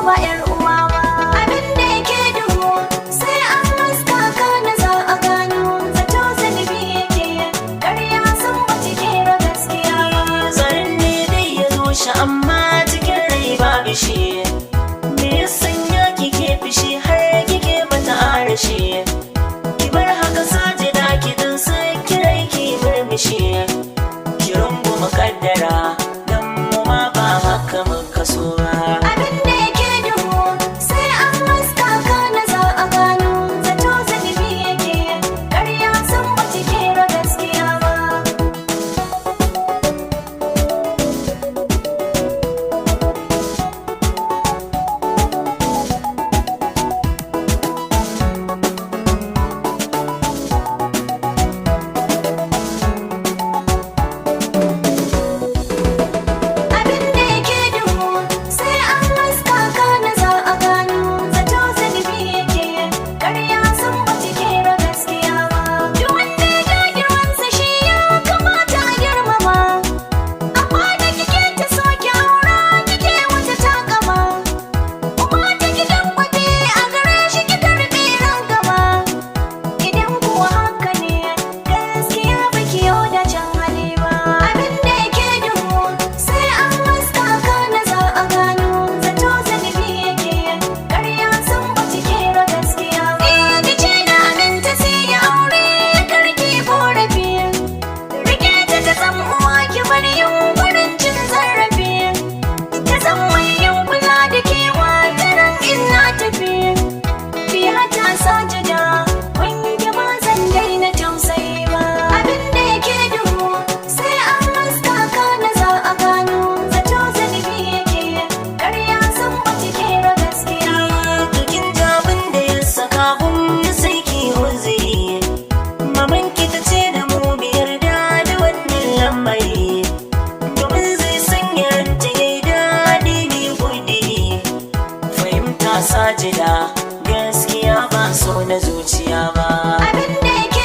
ba 'yar uwa ba. Abin da yake duhu sai an haska kana za a gano. Zato zunubi yake ƙarya san ba kera gaskiya ba. Zaren ne dai ya zo shi amma cikin rai babu shi. Me ya sanya kike fishi har kike mata arashi? Ki bar haka sajida ki dan sai kirai ki murmushi. Ki rungu muƙaddara dan mu ma ba haka muka so ba. Abin da yake duhu sai an haska kana za a gano. Zato zunubi yake ƙarya san ba kera gaskiya ba. Abin da yake duhu sai an haska kana za a gano. Zato zunubi yake ƙarya san ba kera gaskiya ba. Duk wanda ya ja girmansa shi ya kamata a girmama. Amma da kike ta soke aura kike wata takama. Kuma ta gidan kwaɗe a gare shi ki karɓi rangama. Idan kuwa haka ne gaskiya baki yau da can hali ba. Abin da yake duhu sai an haska kana za a gano. Zato zunubi yake ƙarya san ba kera gaskiya ba. Ki ce na aminta sai ya aure karki korafi. Rike ta ta san uwa ki bar yunkurin cin zarafi. Ta san mai yin kula da kewa daren in na tafi. Biya ta sajida wanda ba zan daina tausayi ba. Abin da yake duhu sai an haska kana za a gano. Zato zunubi yake ƙarya san ba kera gaskiya. Kin ji abin da ya saka hun sai ki uzuri. Maman ki ta ce da mu biyar da wannan lamari. Domin zai sanya ranta yayi daɗi ni kudiri. Fahimta sajida gaskiya ba so na zuciya ba. Abin da yake